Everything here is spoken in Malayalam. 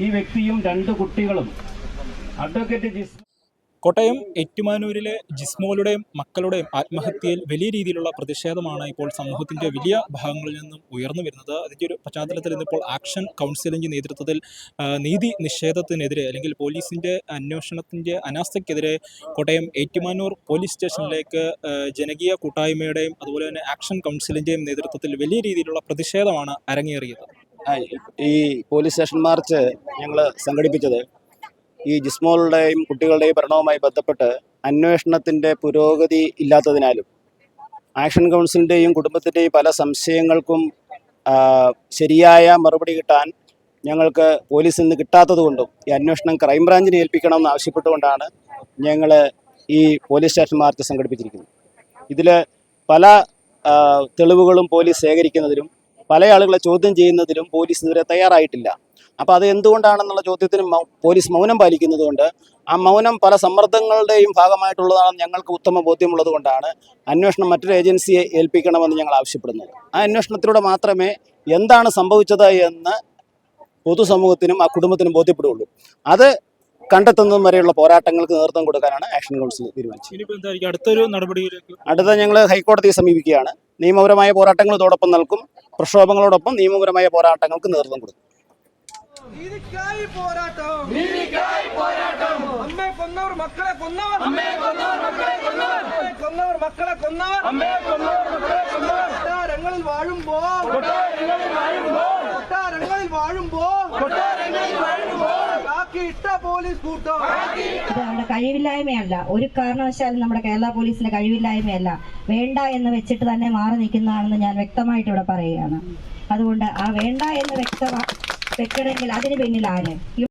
ഈ വ്യക്തിയും രണ്ട് കുട്ടികളും അഡ്വക്കേറ്റ് കോട്ടയം ഏറ്റുമാനൂരിലെ ജിസ്മോളുടെയും മക്കളുടെയും ആത്മഹത്യയിൽ വലിയ രീതിയിലുള്ള പ്രതിഷേധമാണ് ഇപ്പോൾ സമൂഹത്തിൻ്റെ വലിയ ഭാഗങ്ങളിൽ നിന്നും ഉയർന്നു വരുന്നത്. അതിൻ്റെ ഒരു പശ്ചാത്തലത്തിൽ ഇന്നിപ്പോൾ ആക്ഷൻ കൗൺസിലിൻ്റെ നേതൃത്വത്തിൽ നീതി നിഷേധത്തിനെതിരെ അല്ലെങ്കിൽ പോലീസിൻ്റെ അന്വേഷണത്തിൻ്റെ അനാസ്ഥയ്ക്കെതിരെ കോട്ടയം ഏറ്റുമാനൂർ പോലീസ് സ്റ്റേഷനിലേക്ക് ജനകീയ കൂട്ടായ്മയുടെയും അതുപോലെ തന്നെ ആക്ഷൻ കൗൺസിലിൻ്റെയും നേതൃത്വത്തിൽ വലിയ രീതിയിലുള്ള പ്രതിഷേധമാണ് അരങ്ങേറിയത്. ഈ പോലീസ് സ്റ്റേഷൻ മാർച്ച് ഞങ്ങൾ സംഘടിപ്പിച്ചത് ഈ ജിസ്മോളുടെയും കുട്ടികളുടെയും ഭരണവുമായി ബന്ധപ്പെട്ട് അന്വേഷണത്തിൻ്റെ പുരോഗതി ഇല്ലാത്തതിനാലും ആക്ഷൻ കൗൺസിലിൻ്റെയും കുടുംബത്തിൻ്റെയും പല സംശയങ്ങൾക്കും ശരിയായ മറുപടി കിട്ടാൻ ഞങ്ങൾക്ക് പോലീസിൽ നിന്ന് കിട്ടാത്തതുകൊണ്ടും ഈ അന്വേഷണം ക്രൈംബ്രാഞ്ചിനെ ഏൽപ്പിക്കണമെന്ന് ആവശ്യപ്പെട്ടുകൊണ്ടാണ് ഞങ്ങൾ ഈ പോലീസ് സ്റ്റേഷൻ മാർച്ച് സംഘടിപ്പിച്ചിരിക്കുന്നത്. ഇതിൽ പല തെളിവുകളും പോലീസ് ശേഖരിക്കുന്നതിലും പല ആളുകളെ ചോദ്യം ചെയ്യുന്നതിലും പോലീസ് ഇതുവരെ തയ്യാറായിട്ടില്ല. അപ്പോൾ അത് എന്തുകൊണ്ടാണെന്നുള്ള ചോദ്യത്തിന് പോലീസ് മൗനം പാലിക്കുന്നത് കൊണ്ട് ആ മൗനം പല സമ്മർദ്ദങ്ങളുടെയും ഭാഗമായിട്ടുള്ളതാണെന്ന് ഞങ്ങൾക്ക് ഉത്തമ ബോധ്യമുള്ളത് കൊണ്ടാണ് അന്വേഷണം മറ്റൊരു ഏജൻസിയെ ഏൽപ്പിക്കണമെന്ന് ഞങ്ങൾ ആവശ്യപ്പെടുന്നത്. ആ അന്വേഷണത്തിലൂടെ മാത്രമേ എന്താണ് സംഭവിച്ചത് എന്ന് പൊതുസമൂഹത്തിനും ആ കുടുംബത്തിനും ബോധ്യപ്പെടുകയുള്ളൂ. അത് കണ്ടെത്തുന്നതും വരെയുള്ള പോരാട്ടങ്ങൾക്ക് നേതൃത്വം കൊടുക്കാനാണ് ആക്ഷൻ കൗൺസിൽ തീരുമാനിച്ചത്. അടുത്ത ഞങ്ങൾ ഹൈക്കോടതിയെ സമീപിക്കുകയാണ്. നിയമപരമായ പോരാട്ടങ്ങൾ ഇതോടൊപ്പം നൽകും. പ്രക്ഷോഭങ്ങളോടൊപ്പം നിയമപരമായ പോരാട്ടങ്ങൾക്ക് നേതൃത്വം കൊടുക്കും. അമ്മയെ കൊന്നവർ മക്കളെ കൊന്നവർ കൊട്ടാരങ്ങളിൽ വാഴുമ്പോ പോലീസ് കൂട്ടം. ഇത് നമ്മുടെ കഴിവില്ലായ്മയല്ല, ഒരു കാരണവശാലും നമ്മുടെ കേരള പോലീസിന്റെ കഴിവില്ലായ്മയല്ല, വേണ്ട എന്ന് വെച്ചിട്ട് തന്നെ മാറി നിൽക്കുന്നതാണെന്ന് ഞാൻ വ്യക്തമായിട്ട് ഇവിടെ പറയുകയാണ്. അതുകൊണ്ട് ആ വേണ്ട എന്ന് വെക്കണമെങ്കിൽ അതിന് പിന്നിൽ ആര്?